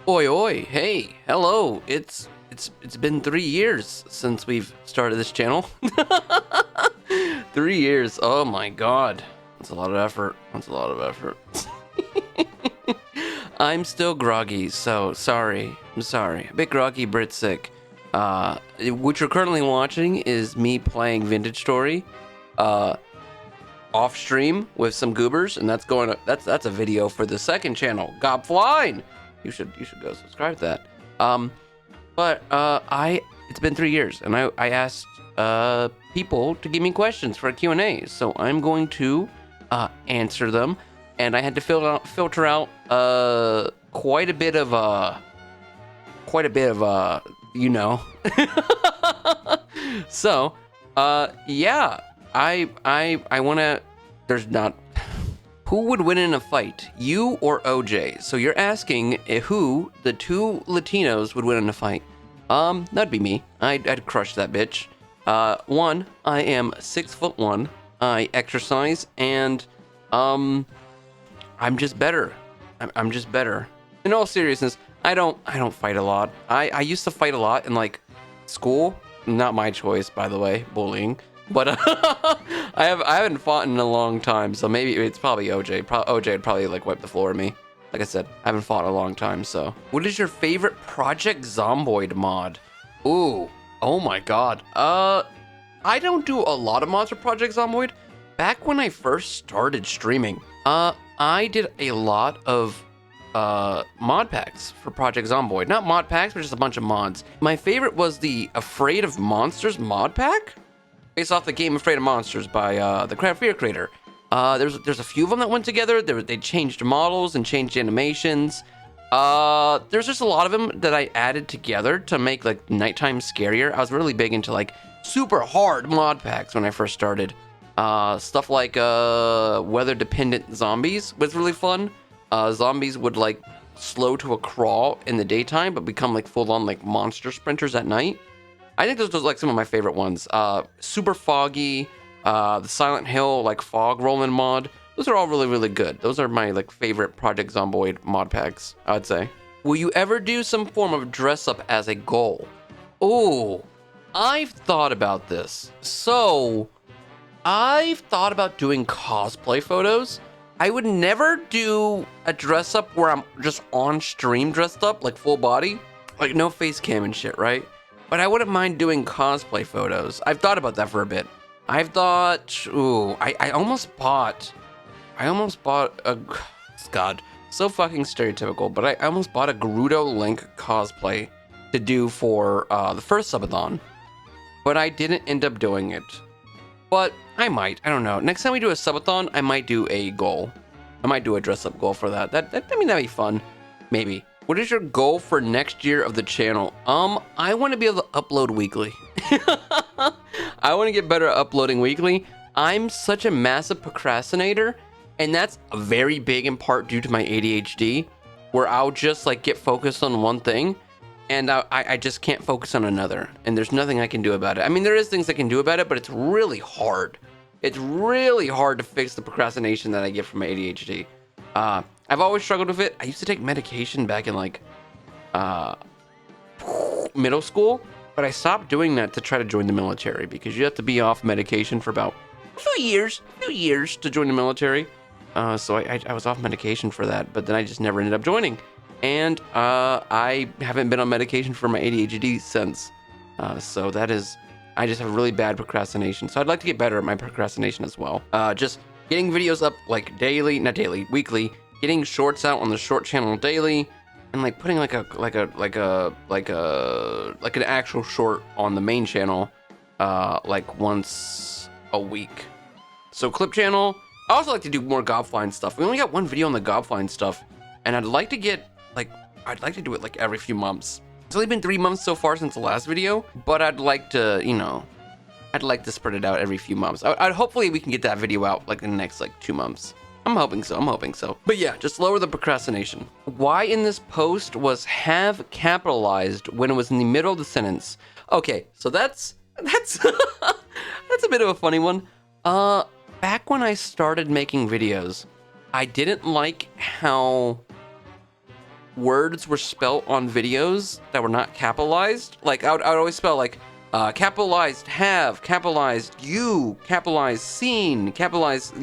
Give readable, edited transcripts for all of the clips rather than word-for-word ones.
Oi, oi, hey, hello. It's been 3 years since we've started this channel. 3 years. Oh my god. That's a lot of effort. That's a lot of effort. I'm still groggy, so sorry. I'm sorry. A bit groggy, Brit sick. What you're currently watching is me playing Vintage Story, off stream with some goobers, and that's a video for the second channel, Goblin. You should go subscribe to that. It's been 3 years, and I asked people to give me questions for a Q&A, so I'm going to answer them, and I had to filter out quite a bit of you know. So yeah, I want to. There's not. Who would win in a fight, you or OJ? So you're asking who the two Latinos would win in a fight. That'd be me. I'd crush that bitch. One, I am 6'1". I exercise, and I'm just better. I'm just better. In all seriousness, I don't fight a lot. I used to fight a lot in like school. Not my choice, by the way, bullying. But I haven't fought in a long time, so maybe it's probably OJ. OJ would probably like wipe the floor with me. Like I said, I haven't fought in a long time, so. What is your favorite Project Zomboid mod? Ooh, oh my god. I don't do a lot of mods for Project Zomboid. Back when I first started streaming, I did a lot of mod packs for Project Zomboid. Not mod packs, but just a bunch of mods. My favorite was the Afraid of Monsters mod pack, based off the game Afraid of Monsters by the Craft Fear creator. There's a few of them that went together. They changed models and changed animations. There's just a lot of them that I added together to make like nighttime scarier. I was really big into like super hard mod packs when I first started. Stuff like weather dependent zombies was really fun. Zombies would like slow to a crawl in the daytime, but become like full on like monster sprinters at night. I think those are like some of my favorite ones. Super Foggy, the Silent Hill like fog rolling mod. Those are all really, really good. Those are my like favorite Project Zomboid mod packs, I would say. Will you ever do some form of dress up as a goal? Oh, I've thought about this. So, I've thought about doing cosplay photos. I would never do a dress up where I'm just on stream dressed up, like full body. Like no face cam and shit, right? But I wouldn't mind doing cosplay photos. I've thought about that for a bit. I've thought, ooh, I almost bought a, God, so fucking stereotypical, but I almost bought a Gerudo Link cosplay to do for the first subathon. But I didn't end up doing it. But I might, I don't know. Next time we do a subathon, I might do a goal. I might do a dress up goal for that. I mean, that'd be fun. Maybe. What is your goal for next year of the channel? I want to be able to upload weekly. I want to get better at uploading weekly. I'm such a massive procrastinator, and that's very big in part due to my ADHD, where I'll just like get focused on one thing, and I just can't focus on another, and there's nothing I can do about it. I mean, there is things I can do about it, but it's really hard. It's really hard to fix the procrastination that I get from my ADHD. I've always struggled with it. I used to take medication back in like middle school, but I stopped doing that to try to join the military because you have to be off medication for about a few years to join the military. So I was off medication for that, but then I just never ended up joining. And I haven't been on medication for my ADHD since. So that is, I just have really bad procrastination. So I'd like to get better at my procrastination as well. Just getting videos up like daily, not daily, weekly. Getting shorts out on the short channel daily, and like putting like an actual short on the main channel, like once a week. So clip channel. I also like to do more Goblin stuff. We only got one video on the Goblin stuff, and I'd like to do it like every few months. It's only been 3 months so far since the last video, but I'd like to, I'd like to spread it out every few months. I'd hopefully we can get that video out like in the next like 2 months. I'm hoping so. But yeah, just lower the procrastination. Why in this post was have capitalized when it was in the middle of the sentence? Okay, so that's that's a bit of a funny one. Back when I started making videos, I didn't like how words were spelt on videos that were not capitalized. Like I would always spell like capitalized have, capitalized you, capitalized seen, capitalized,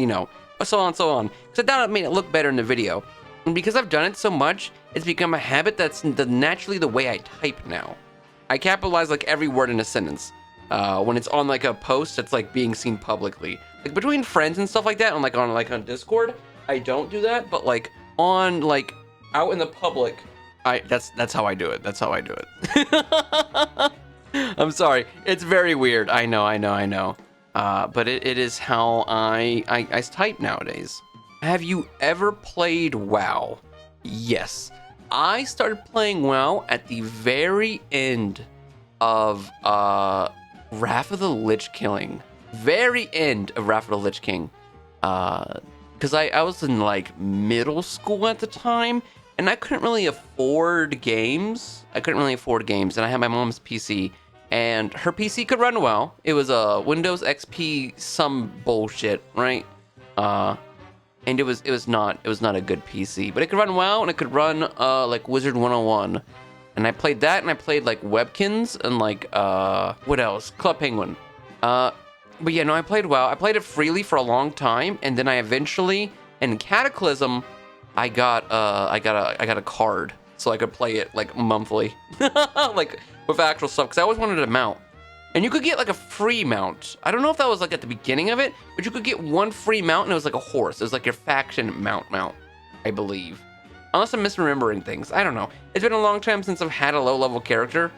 so on and so on. Because I thought it made it look better in the video. And because I've done it so much, it's become a habit that's naturally the way I type now. I capitalize like every word in a sentence. When it's on like a post that's like being seen publicly. Like between friends and stuff like that, on Discord, I don't do that, but like on like out in the public, that's how I do it. That's how I do it. I'm sorry. It's very weird. I know. But it is how I type nowadays. Have you ever played WoW? Yes. I started playing WoW at the very end of Wrath of the Lich King. Very end of Wrath of the Lich King. Because I was in like middle school at the time, and I couldn't really afford games. And I had my mom's PC, and her PC could run well. It was a Windows XP some bullshit, right? And it was not a good PC, but it could run well, and it could run like Wizard 101. And I played that, and I played like Webkins and like what else? Club Penguin. But yeah, no, I played WoW. I played it freely for a long time, and then I eventually, in Cataclysm, I got a card so I could play it like monthly, like with actual stuff, because I always wanted a mount. And you could get like a free mount. I don't know if that was like at the beginning of it, but you could get one free mount, and it was like a horse. It was like your faction mount, I believe. Unless I'm misremembering things. I don't know. It's been a long time since I've had a low-level character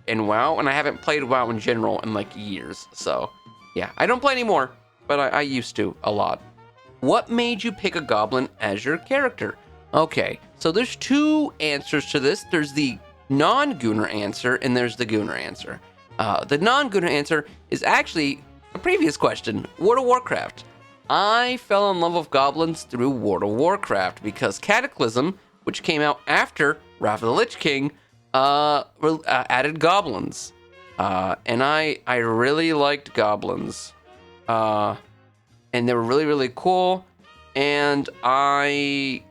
in WoW, and I haven't played WoW in general in like years. So, yeah. I don't play anymore, but I used to a lot. What made you pick a goblin as your character? Okay, so there's two answers to this. There's the non-Gunnar answer, and there's the Gunnar answer. The non-Gunnar answer is actually a previous question, World of Warcraft. I fell in love with goblins through World of Warcraft because Cataclysm, which came out after Wrath of the Lich King, added goblins. And I really liked goblins. And they were really, really cool. And I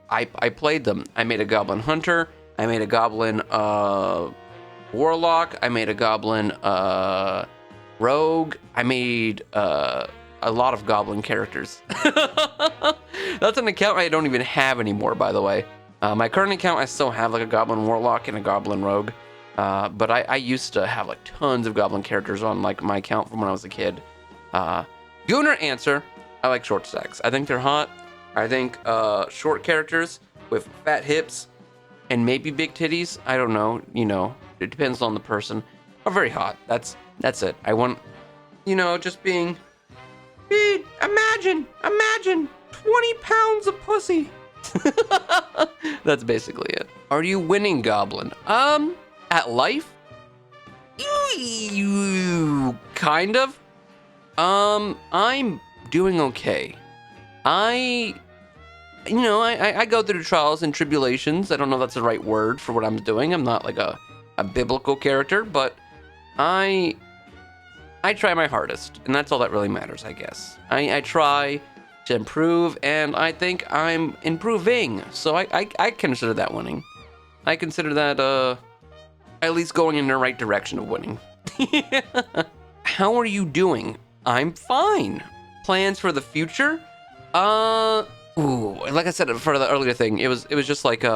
played them. I made a goblin hunter. I made a goblin warlock. I made a goblin rogue. I made a lot of goblin characters. That's an account I don't even have anymore, by the way. My current account, I still have like a goblin warlock and a goblin rogue. But I used to have like tons of goblin characters on like my account from when I was a kid. Gunnar answer, I like short stacks. I think they're hot. I think short characters with fat hips and maybe big titties, I don't know, it depends on the person, are very hot. That's it. I want, just being, dude, imagine 20 pounds of pussy. That's basically it. Are you winning, Goblin? At life? Kind of. I'm doing okay. I go through trials and tribulations. I don't know if that's the right word for what I'm doing. I'm not like a biblical character, but I try my hardest, and that's all that really matters, I guess. I try to improve, and I think I'm improving, so I consider that winning. I consider that at least going in the right direction of winning. How are you doing? I'm fine. Plans for the future? Like I said for the earlier thing, it was just like it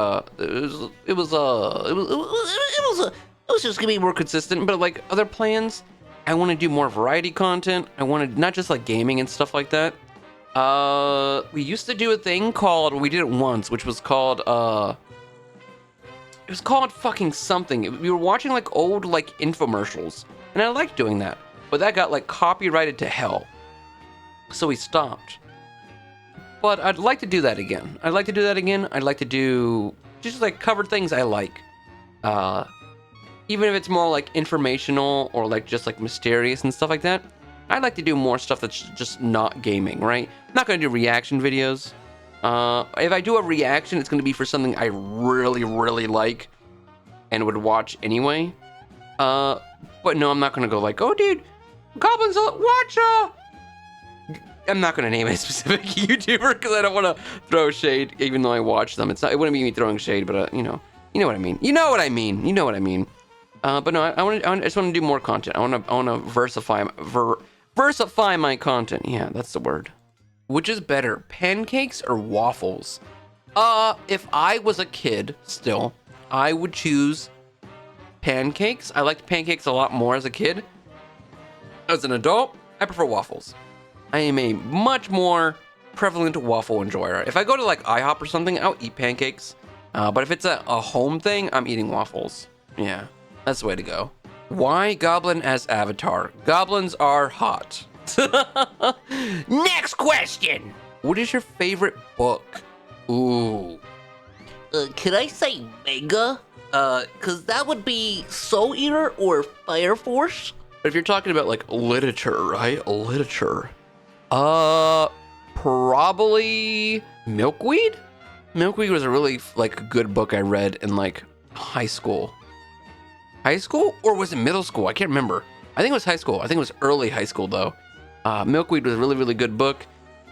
was just gonna be more consistent. But like other plans, I want to do more variety content. I want to not just like gaming and stuff like that. We used to do a thing called, we did it once, which was called it was called fucking something. We were watching like old like infomercials, and I liked doing that, but that got like copyrighted to hell, so we stopped. But I'd like to do that again. I'd like to do just like cover things I like. Even if it's more like informational or like just like mysterious and stuff like that. I'd like to do more stuff that's just not gaming, right? I'm not going to do reaction videos. If I do a reaction, it's going to be for something I really, really like and would watch anyway. But no, I'm not going to go like, oh dude, Goblins, watch I'm not gonna name a specific YouTuber because I don't want to throw shade, even though I watch them. It wouldn't be me throwing shade, but you know what I mean. You know what I mean. But no, I just want to do more content. I want to versify my content. Yeah, that's the word. Which is better, pancakes or waffles? If I was a kid still, I would choose pancakes. I liked pancakes a lot more as a kid. As an adult, I prefer waffles. I am a much more prevalent waffle enjoyer. If I go to like IHOP or something, I'll eat pancakes. But if it's a home thing, I'm eating waffles. Yeah, that's the way to go. Why Goblin as Avatar? Goblins are hot. Next question. What is your favorite book? Ooh. Could I say manga? Cause that would be Soul Eater or Fire Force. But if you're talking about like literature, right? Literature. Probably Milkweed? Milkweed was a really like good book I read in like high school. High school? Or was it middle school? I can't remember. I think it was high school. I think it was early high school though. Milkweed was a really, really good book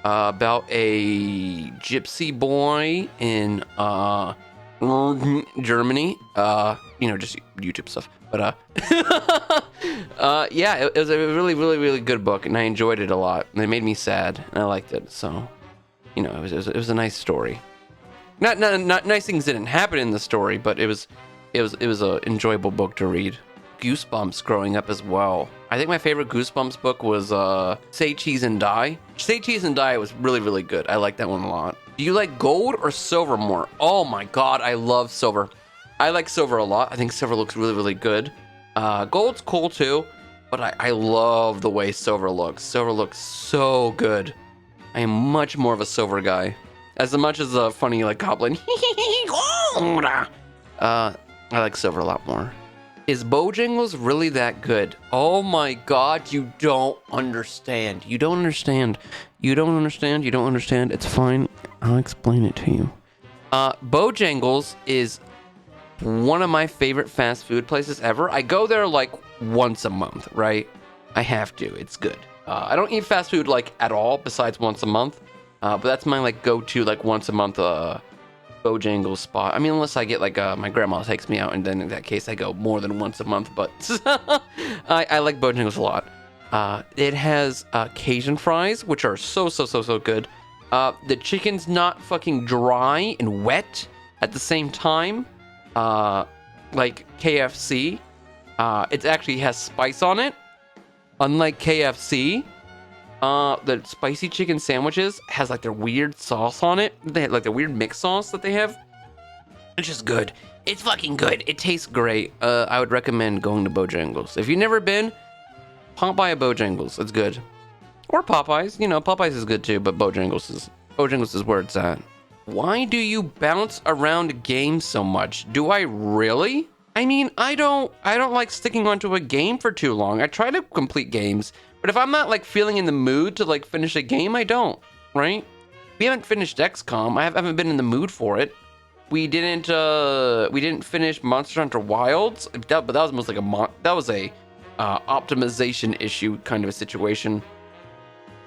about a gypsy boy in Germany. Just YouTube stuff. But yeah, it was a really, really, really good book, and I enjoyed it a lot. And it made me sad, and I liked it. So, it was a nice story. Not nice things didn't happen in the story, but it was a enjoyable book to read. Goosebumps growing up as well. I think my favorite Goosebumps book was Say Cheese and Die. Say Cheese and Die was really, really good. I like that one a lot. Do you like gold or silver more? Oh my god, I love silver. I like silver a lot. I think silver looks really, really good. Gold's cool too, but I love the way silver looks. Silver looks so good. I am much more of a silver guy. As much as a funny like Goblin. I like silver a lot more. Is Bojangles really that good? Oh my god, you don't understand. You don't understand. It's fine. I'll explain it to you. Bojangles is one of my favorite fast food places ever. I go there like once a month, right? I have to. It's good. I don't eat fast food like at all besides once a month. But that's my like go-to like once a month Bojangles spot. I mean, unless I get like my grandma takes me out, and then in that case I go more than once a month. But I like Bojangles a lot. It has Cajun fries, which are so good. The chicken's not fucking dry and wet at the same time, like KFC. It actually has spice on it, unlike KFC. The spicy chicken sandwiches has like their weird sauce on it. They have like the weird mix sauce that they have. It's just good. It's fucking good. It tastes great. I would recommend going to Bojangles. If you've never been, pop by a Bojangles. It's good. Or Popeyes. Popeyes is good too, but Bojangles is where it's at. Why do you bounce around games so much? Do I really? I mean, I don't like sticking onto a game for too long. I try to complete games, but if I'm not like feeling in the mood to like finish a game, I don't, right? We haven't finished XCOM. I haven't been in the mood for it. We didn't finish Monster Hunter Wilds, but that was almost like a optimization issue kind of a situation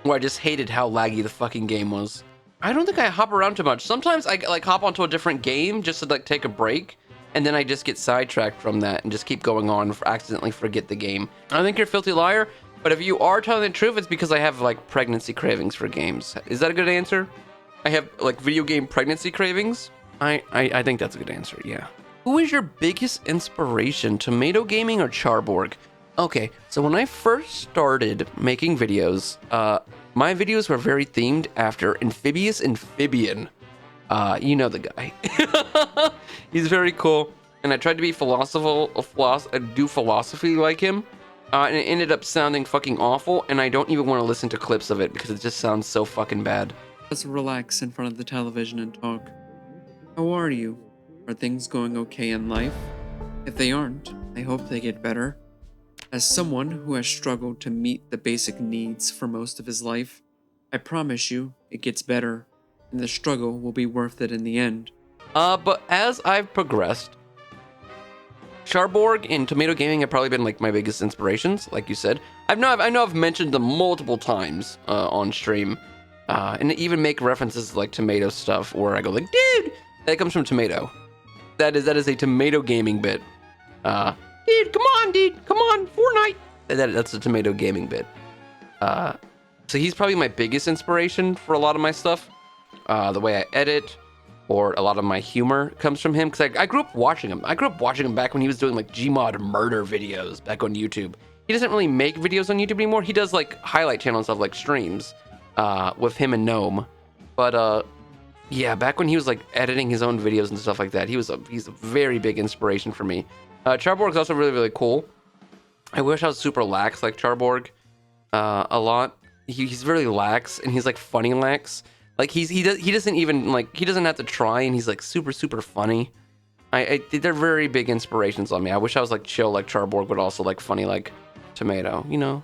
where I just hated how laggy the fucking game was. I don't think I hop around too much. Sometimes I like hop onto a different game just to like take a break, and then I just get sidetracked from that and just keep going on for accidentally forget the game. I think you're a filthy liar, but if you are telling the truth, it's because I have like pregnancy cravings for games. Is that a good answer? I have like video game pregnancy cravings? I think that's a good answer, yeah. Who is your biggest inspiration, Tomato Gaming or Charborg? Okay, so when I first started making videos, my videos were very themed after Amphibious Amphibian. You know the guy. He's very cool, and I tried to be do philosophy like him, and it ended up sounding fucking awful, and I don't even want to listen to clips of it because it just sounds so fucking bad. Let's relax in front of the television and talk. How are you? Are things going okay in life? If they aren't, I hope they get better. As someone who has struggled to meet the basic needs for most of his life, I promise you it gets better, and the struggle will be worth it in the end. But as I've progressed, Charborg and Tomato Gaming have probably been like my biggest inspirations, like you said. I know I've mentioned them multiple times on stream, and even make references to, like, tomato stuff where I go like, dude, that comes from tomato. That is a tomato gaming bit. Dude, come on, Fortnite. That's a tomato gaming bit. So he's probably my biggest inspiration for a lot of my stuff. The way I edit, or a lot of my humor comes from him, because I grew up watching him. I grew up watching him back when he was doing like Gmod murder videos back on YouTube. He doesn't really make videos on YouTube anymore. He does like highlight channel stuff, like streams with him and Gnome. But yeah, back when he was like editing his own videos and stuff like that, he's a very big inspiration for me. Charborg's also really, really cool. I wish I was super lax like Charborg a lot. He's very lax, and he's like funny lax. Like he doesn't even like, he doesn't have to try, and he's like super, super funny. They're very big inspirations on me. I wish I was like chill like Charborg, but also like funny like Tomato, you know?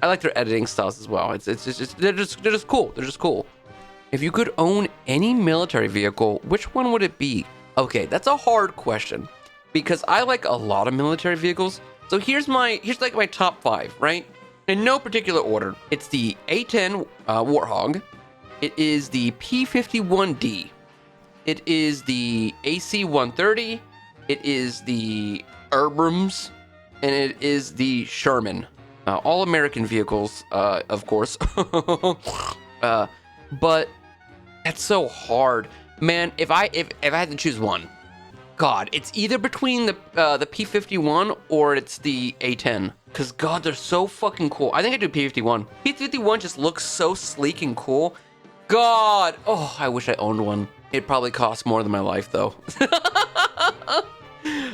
I like their editing styles as well. They're just cool. They're just cool. If you could own any military vehicle, which one would it be? Okay, that's a hard question, because I like a lot of military vehicles. So here's like my top 5, right? In no particular order. It's the A10 Warthog. It is the P-51D. It is the AC-130. It is the Abrams, and it is the Sherman. All American vehicles, of course. But that's so hard, man. If I had to choose one, God, it's either between the P-51 or it's the A-10. Cause God, they're so fucking cool. I think I do P-51. P-51 just looks so sleek and cool. God, oh, I wish I owned one. It probably costs more than my life, though.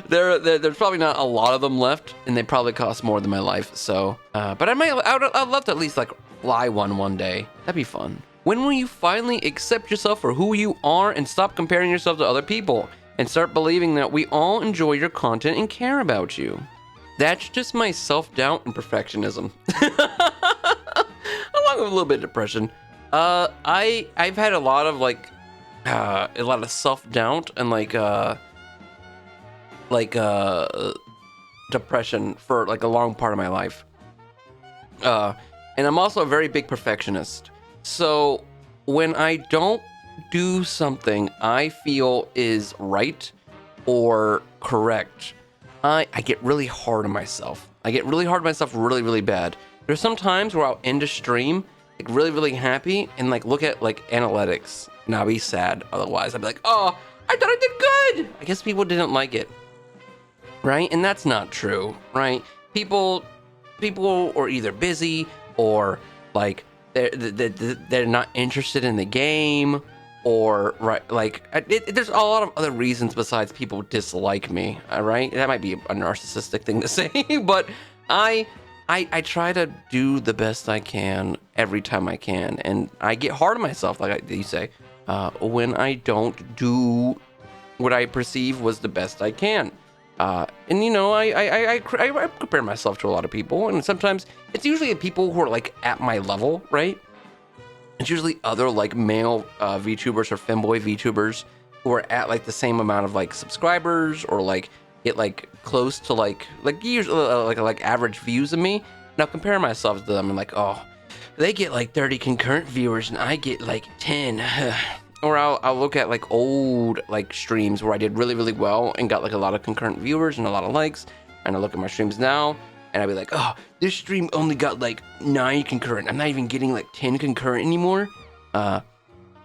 There's probably not a lot of them left, and they probably cost more than my life. So, but I'd love to at least like fly one day. That'd be fun. When will you finally accept yourself for who you are and stop comparing yourself to other people and start believing that we all enjoy your content and care about you? That's just my self-doubt and perfectionism. Along with a little bit of depression. I've had a lot of like a lot of self-doubt and depression for like a long part of my life. And I'm also a very big perfectionist. So when I don't do something I feel is right or correct, I get really hard on myself. I get really hard on myself really, really bad. There's some times where I'll end a stream like really, really happy and like look at like analytics and I'll be sad otherwise. I'll be like, oh, I thought I did good. I guess people didn't like it. Right? And that's not true, right? People are either busy or like they're not interested in the game, or right, like there's a lot of other reasons besides people dislike me. All right, that might be a narcissistic thing to say, but I try to do the best I can every time I can, and I get hard on myself, like you say, when I don't do what I perceive was the best I can. And you know, I compare myself to a lot of people, and sometimes it's usually people who are like at my level, right? It's usually other like male VTubers or femboy VTubers who are at like the same amount of like subscribers, or like get like close to like usually like average views of me. And I'll compare myself to them and like, oh, they get like 30 concurrent viewers and I get like 10. Or I'll look at like old like streams where I did really, really well and got like a lot of concurrent viewers and a lot of likes, and I look at my streams now and I'll be like, oh, this stream only got like 9 concurrent. I'm not even getting like 10 concurrent anymore. You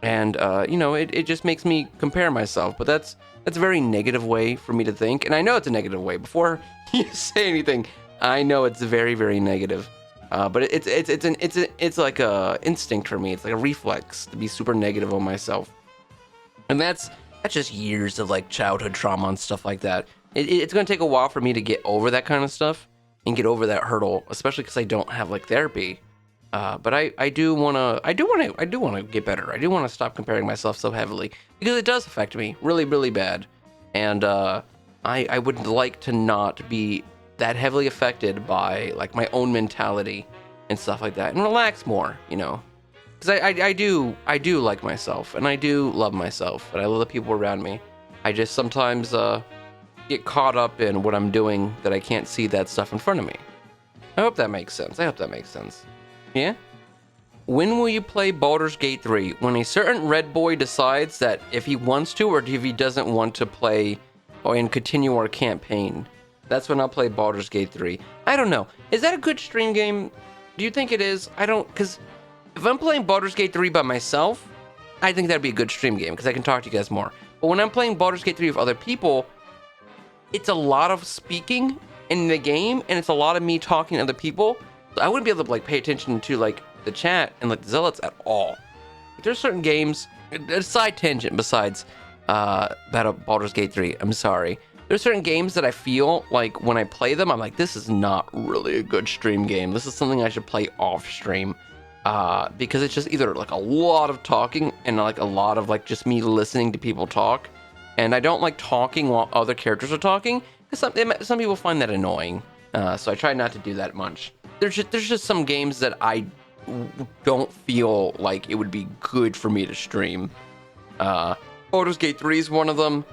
know, it just makes me compare myself. But that's a very negative way for me to think, and I know it's a negative way. Before you say anything, I know it's very, very negative. But it's like a instinct for me. It's like a reflex to be super negative on myself, and that's just years of like childhood trauma and stuff like that. It's gonna take a while for me to get over that kind of stuff and get over that hurdle, especially because I don't have like therapy. But I do wanna get better. I do wanna stop comparing myself so heavily, because it does affect me really, really bad, and I would like to not be that heavily affected by like my own mentality and stuff like that, and relax more, you know, because I do like myself, and I do love myself, and I love the people around me. I just sometimes get caught up in what I'm doing that I can't see that stuff in front of me. I hope that makes sense. Yeah? When will you play Baldur's Gate 3? When a certain red boy decides that if he wants to or if he doesn't want to play and continue our campaign. That's when I'll play Baldur's Gate 3. I don't know. Is that a good stream game? Do you think it is? I don't, because if I'm playing Baldur's Gate 3 by myself, I think that'd be a good stream game because I can talk to you guys more. But when I'm playing Baldur's Gate 3 with other people, it's a lot of speaking in the game and it's a lot of me talking to other people. So I wouldn't be able to like pay attention to like the chat and like the zealots at all. There's certain games, a side tangent besides Baldur's Gate 3, I'm sorry. There's certain games that I feel like when I play them, I'm like, this is not really a good stream game. This is something I should play off stream. Because it's just either like a lot of talking and like a lot of like just me listening to people talk. And I don't like talking while other characters are talking, because some people find that annoying. So I try not to do that much. There's just some games that I don't feel like it would be good for me to stream. Baldur's Gate 3 is one of them.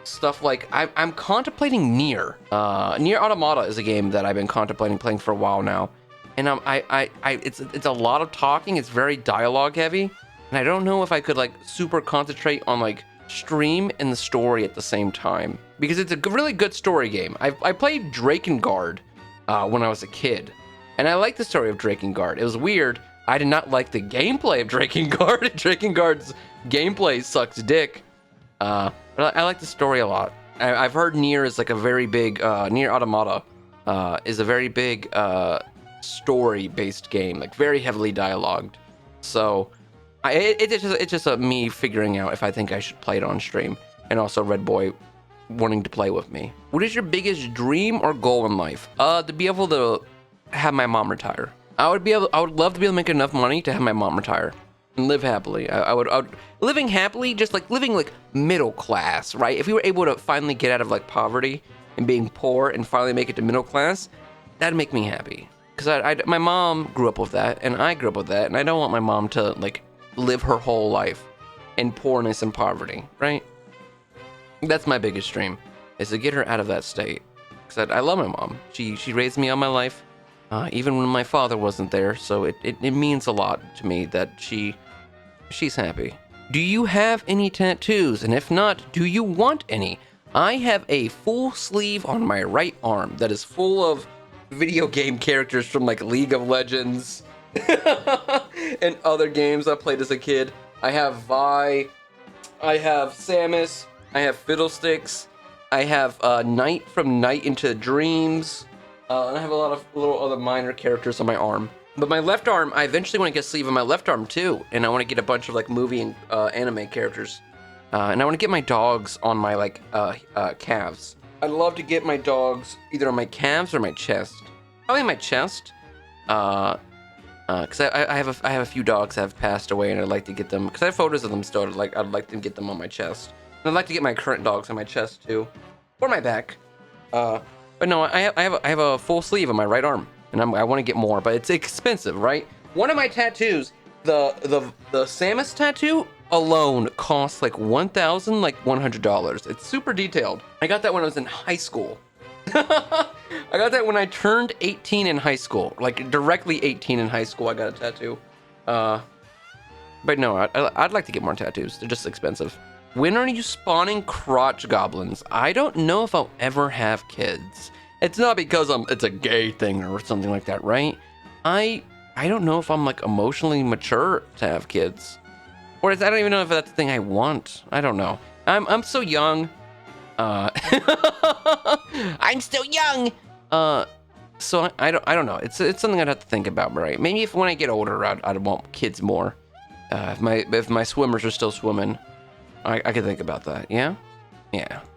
Stuff like I'm contemplating Nier. Nier Automata is a game that I've been contemplating playing for a while now, and it's a lot of talking. It's very dialogue heavy, and I don't know if I could like super concentrate on like stream and the story at the same time, because it's a really good story game. I played Drakengard when I was a kid, and I liked the story of Drakengard. It was weird. I did not like the gameplay of Drakengard. Drakengard's gameplay sucks dick. But I like the story a lot. I've heard Nier is like a very big, Nier Automata is a very big story-based game, like very heavily dialogued. So it's just me figuring out if I think I should play it on stream, and also Red Boy wanting to play with me. What is your biggest dream or goal in life? To be able to have my mom retire. I would love to be able to make enough money to have my mom retire and live happily. I would living happily, just like living like middle class, right? If we were able to finally get out of like poverty and being poor and finally make it to middle class, that'd make me happy. Because my mom grew up with that, and I grew up with that, and I don't want my mom to like live her whole life in poorness and poverty, right? That's my biggest dream, is to get her out of that state. Because I love my mom. She raised me all my life, even when my father wasn't there. So it means a lot to me that she's happy. Do you have any tattoos? And if not, do you want any? I have a full sleeve on my right arm that is full of video game characters from like League of Legends and other games I played as a kid. I have Vi, I have Samus, I have Fiddlesticks, I have Knight from Night into Dreams, and I have a lot of little other minor characters on my arm. But my left arm, I eventually want to get a sleeve on my left arm too, and I want to get a bunch of like movie and anime characters. And I want to get my dogs on my like calves. I'd love to get my dogs either on my calves or my chest. Probably my chest, because I have a few dogs that have passed away, and I'd like to get them, because I have photos of them still. I'd like to get them on my chest. And I'd like to get my current dogs on my chest too, or my back. But no, I have a full sleeve on my right arm, and I want to get more, but it's expensive, right? One of my tattoos, the Samus tattoo alone costs like $1,100. It's super detailed. I got that when I was in high school. I got that when I turned 18 in high school, like directly 18 in high school. I got a tattoo. But no, I'd like to get more tattoos. They're just expensive. When are you spawning crotch goblins? I don't know if I'll ever have kids. It's not because it's a gay thing or something like that, right? I don't know if I'm like emotionally mature to have kids, or I don't even know if that's the thing I want. I don't know. I'm so young. I'm still young. So I don't know. It's something I'd have to think about, right? Maybe if when I get older, I'd want kids more. If my swimmers are still swimming, I could think about that. Yeah.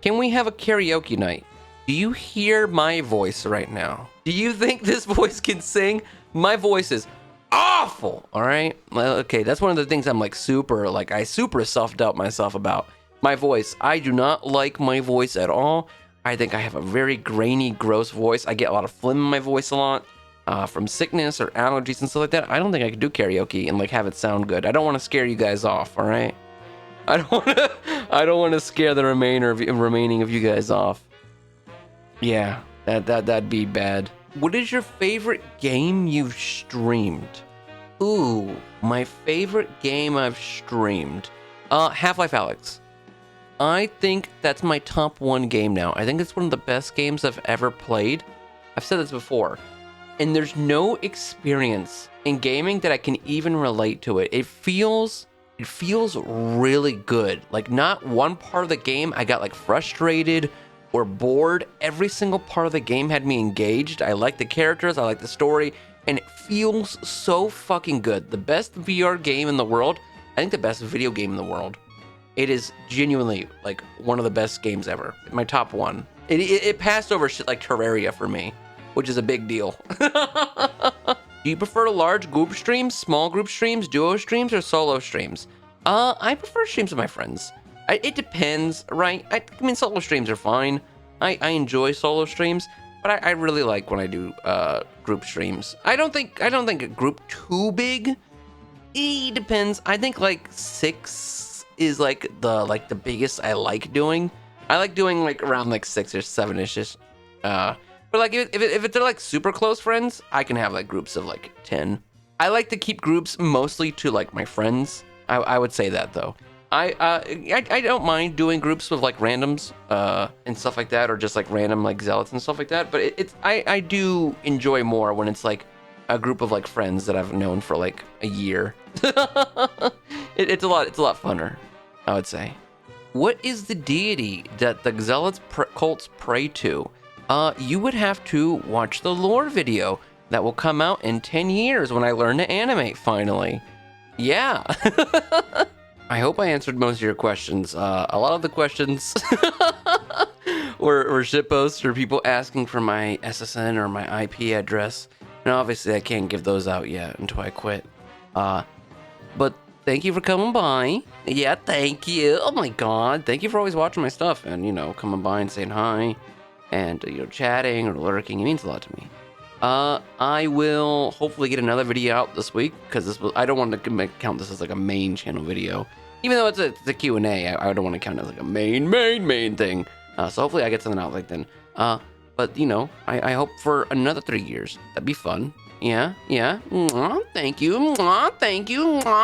Can we have a karaoke night? Do you hear my voice right now? Do you think this voice can sing? My voice is awful. All right. Well, okay. That's one of the things I'm like I super self-doubt myself about. My voice. I do not like my voice at all. I think I have a very grainy, gross voice. I get a lot of phlegm in my voice a lot from sickness or allergies and stuff like that. I don't think I could do karaoke and like have it sound good. I don't want to scare you guys off. All right. I don't want to scare the remaining of you guys off. Yeah, that'd be bad. What is your favorite game you've streamed? Ooh, my favorite game I've streamed. Half-Life Alyx. I think that's my top 1 game now. I think it's one of the best games I've ever played. I've said this before. And there's no experience in gaming that I can even relate to it. It feels really good. Like, not one part of the game I got like frustrated or bored. Every single part of the game had me engaged. I like the characters, I like the story, and it feels so fucking good. The best VR game in the world. I think the best video game in the world. It is genuinely like one of the best games ever. My top 1. It passed over shit like Terraria for me, which is a big deal. Do you prefer large group streams, small group streams, duo streams, or solo streams? I prefer streams with my friends. It depends, right? I mean, solo streams are fine. I enjoy solo streams, but I really like when I do group streams. I don't think a group too big. It depends. I think like 6 is like the biggest I like doing. I like doing like around like 6 or 7-ish. But like if they're like super close friends, I can have like groups of like 10. I like to keep groups mostly to like my friends. I would say that though. I don't mind doing groups with like randoms and stuff like that, or just like random like zealots and stuff like that. But I do enjoy more when it's like a group of like friends that I've known for like a year. It's a lot funner, I would say. What is the deity that the zealots cults pray to? You would have to watch the lore video that will come out in 10 years when I learn to animate finally. Yeah. I hope I answered most of your questions. A lot of the questions were shitposts or people asking for my SSN or my IP address. And obviously I can't give those out yet until I quit. But thank you for coming by. Yeah, thank you. Oh my god. Thank you for always watching my stuff and, you know, coming by and saying hi and, you know, chatting or lurking. It means a lot to me. I will hopefully get another video out this week because I don't want to count this as like a main channel video. Even though it's a Q&A, I don't want to count it as like a main thing. So hopefully I get something out like then. But you know, I hope for another 3 years. That'd be fun. Yeah. Mwah, thank you. Mwah, thank you. Mwah.